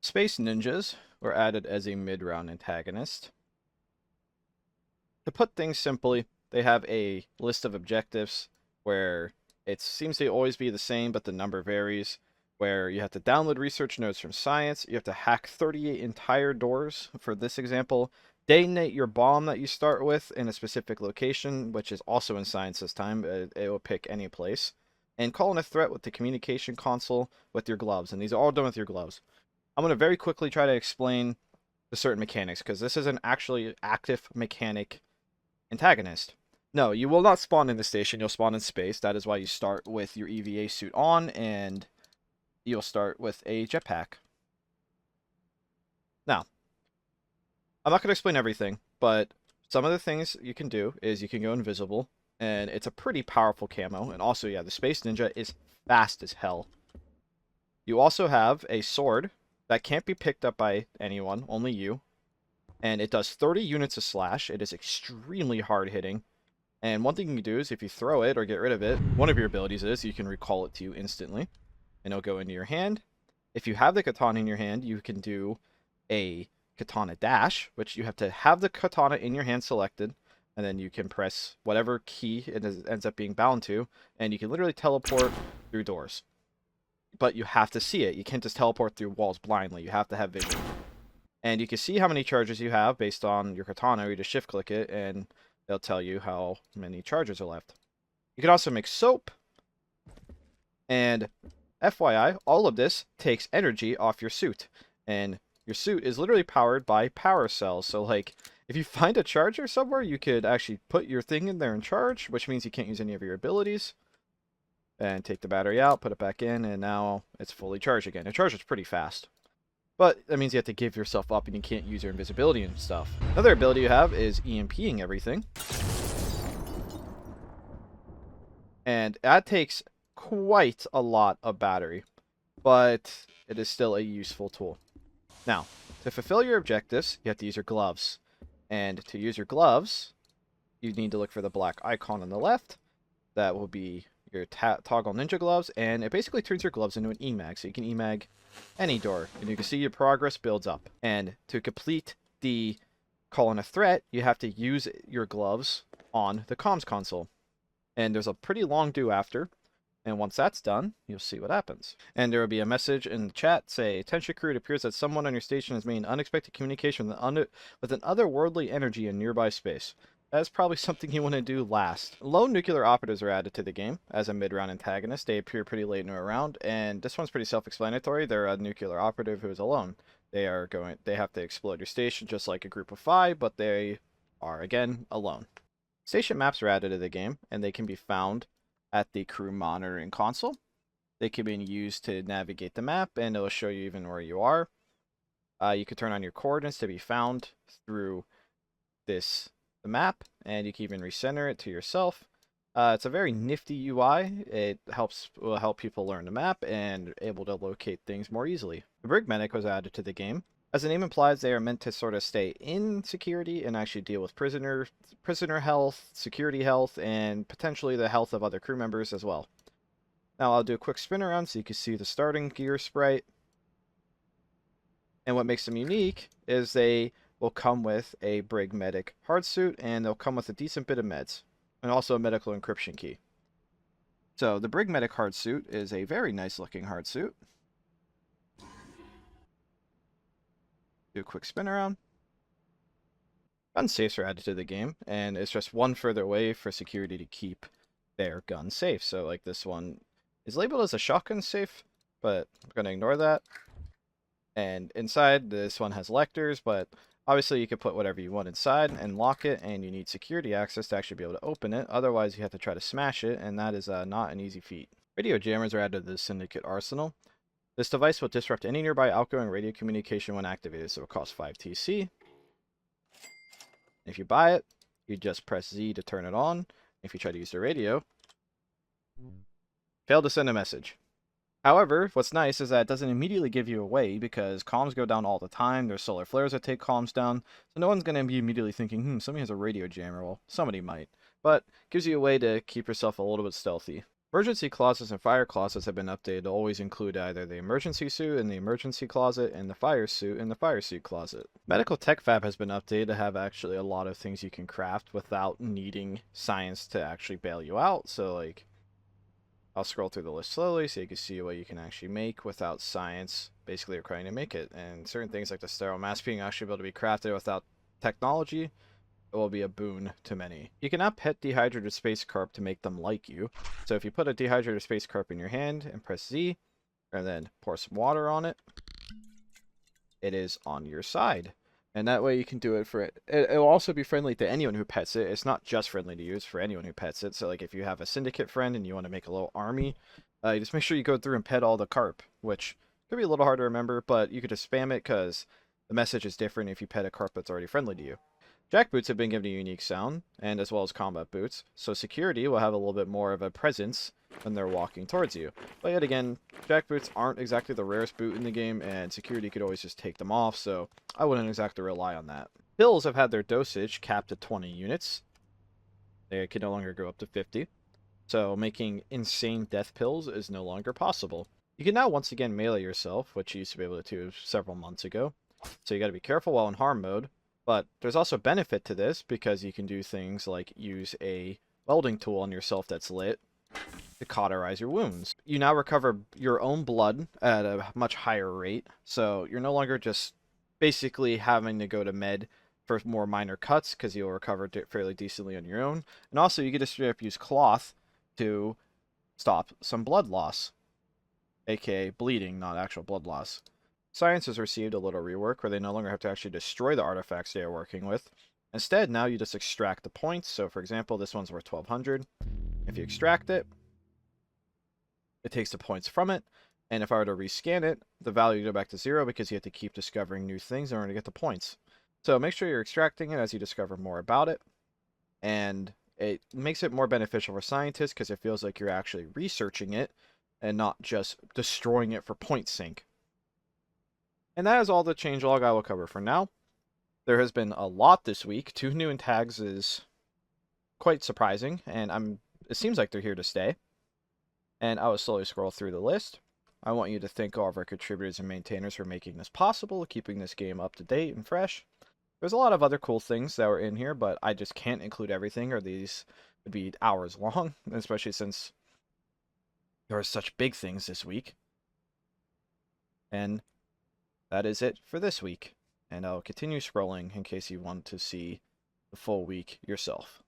Space Ninjas were added as a mid-round antagonist. To put things simply, they have a list of objectives where it seems to always be the same, but the number varies, where you have to download research notes from science, you have to hack 38 entire doors, for this example, detonate your bomb that you start with in a specific location, which is also in science this time, it will pick any place, and call in a threat with the communication console with your gloves, and these are all done with your gloves. I'm going to very quickly try to explain the certain mechanics, because this is an actually active mechanic antagonist. No, you will not spawn in the station, you'll spawn in space. That is why you start with your EVA suit on, and you'll start with a jetpack. Now, I'm not going to explain everything, but some of the things you can do is you can go invisible, and it's a pretty powerful camo, and also, yeah, the Space Ninja is fast as hell. You also have a sword that can't be picked up by anyone, only you, and it does 30 units of slash. It is extremely hard hitting. And one thing you can do is if you throw it or get rid of it, one of your abilities is you can recall it to you instantly, and it'll go into your hand. If you have the katana in your hand, you can do a katana dash, which you have to have the katana in your hand selected, and then you can press whatever key it ends up being bound to, and you can literally teleport through doors. But you have to see it. You can't just teleport through walls blindly. You have to have vision. And you can see how many charges you have based on your katana. You just shift click it and it'll tell you how many charges are left. You can also make soap. And FYI, all of this takes energy off your suit. And your suit is literally powered by power cells. So like, if you find a charger somewhere, you could actually put your thing in there and charge, which means you can't use any of your abilities. And take the battery out, put it back in, and now it's fully charged again. It charges pretty fast. But that means you have to give yourself up and you can't use your invisibility and stuff. Another ability you have is EMPing everything. And that takes quite a lot of battery, but it is still a useful tool. Now, to fulfill your objectives, you have to use your gloves. And to use your gloves, you need to look for the black icon on the left. That will be your toggle ninja gloves, and it basically turns your gloves into an EMAG, so you can EMAG any door, and you can see your progress builds up. And to complete the call in a threat, you have to use your gloves on the comms console. And there's a pretty long do after, and once that's done, you'll see what happens. And there will be a message in the chat, say, attention crew, it appears that someone on your station has made unexpected communication with an otherworldly energy in nearby space. That's probably something you want to do last. Lone nuclear operatives are added to the game as a mid-round antagonist. They appear pretty late in a round, and this one's pretty self-explanatory. They're a nuclear operative who is alone. They have to explode your station just like a group of 5, but they are, again, alone. Station maps are added to the game, and they can be found at the crew monitoring console. They can be used to navigate the map, and it'll show you even where you are. You can turn on your coordinates to be found through the map, and you can even recenter it to yourself. It's a very nifty UI. It will help people learn the map and able to locate things more easily. The Brigmedic was added to the game. As the name implies, they are meant to sort of stay in security and actually deal with prisoner health, security health, and potentially the health of other crew members as well. Now I'll do a quick spin around so you can see the starting gear sprite. And what makes them unique is they will come with a Brigmedic hardsuit, and they'll come with a decent bit of meds, and also a medical encryption key. So the Brigmedic hardsuit is a very nice looking hardsuit. Do a quick spin around. Gun safes are added to the game, and it's just one further way for security to keep their gun safe. So like this one is labeled as a shotgun safe, but I'm going to ignore that. And inside, this one has lectors, but obviously you can put whatever you want inside and lock it, and you need security access to actually be able to open it. Otherwise, you have to try to smash it, and that is not an easy feat. Radio jammers are added to the Syndicate arsenal. This device will disrupt any nearby outgoing radio communication when activated, so it costs 5 TC. If you buy it, you just press Z to turn it on. If you try to use the radio, fail to send a message. However, what's nice is that it doesn't immediately give you away, because comms go down all the time. There's solar flares that take comms down, so no one's going to be immediately thinking, somebody has a radio jammer. Well, somebody might, but it gives you a way to keep yourself a little bit stealthy. Emergency clauses and fire clauses have been updated to always include either the emergency suit in the emergency closet and the fire suit in the fire suit closet. Medical Techfab has been updated to have actually a lot of things you can craft without needing science to actually bail you out. So like, I'll scroll through the list slowly so you can see what you can actually make without science basically requiring to make it. And certain things like the sterile mask being actually able to be crafted without technology, it will be a boon to many. You can now pet dehydrated space carp to make them like you. So if you put a dehydrated space carp in your hand and press Z, and then pour some water on it, it is on your side. And that way you can do it for it. It will also be friendly to anyone who pets it. It's not just friendly to you, it's for anyone who pets it. So like if you have a syndicate friend and you want to make a little army, you just make sure you go through and pet all the carp, which could be a little hard to remember, but you could just spam it because the message is different if you pet a carp that's already friendly to you. Jackboots have been given a unique sound, and as well as combat boots, so security will have a little bit more of a presence when they're walking towards you. But yet again, Jackboots aren't exactly the rarest boot in the game, and security could always just take them off, so I wouldn't exactly rely on that. Pills have had their dosage capped at 20 units. They can no longer go up to 50, so making insane death pills is no longer possible. You can now once again melee yourself, which you used to be able to do several months ago, so you gotta be careful while in harm mode. But there's also benefit to this because you can do things like use a welding tool on yourself that's lit to cauterize your wounds. You now recover your own blood at a much higher rate, so you're no longer just basically having to go to med for more minor cuts because you'll recover fairly decently on your own. And also you get to straight up use cloth to stop some blood loss, aka bleeding, not actual blood loss. Science has received a little rework where they no longer have to actually destroy the artifacts they are working with. Instead, now you just extract the points. So for example, this one's worth 1200. If you extract it, it takes the points from it. And if I were to rescan it, the value would go back to 0 because you have to keep discovering new things in order to get the points. So make sure you're extracting it as you discover more about it. And it makes it more beneficial for scientists because it feels like you're actually researching it and not just destroying it for point sync. And that is all the changelog I will cover for now. There has been a lot this week. 2 new antags is quite surprising, and it seems like they're here to stay. And I will slowly scroll through the list. I want you to thank all of our contributors and maintainers for making this possible, keeping this game up to date and fresh. There's a lot of other cool things that were in here, but I just can't include everything, or these would be hours long, especially since there are such big things this week. And that is it for this week, and I'll continue scrolling in case you want to see the full week yourself.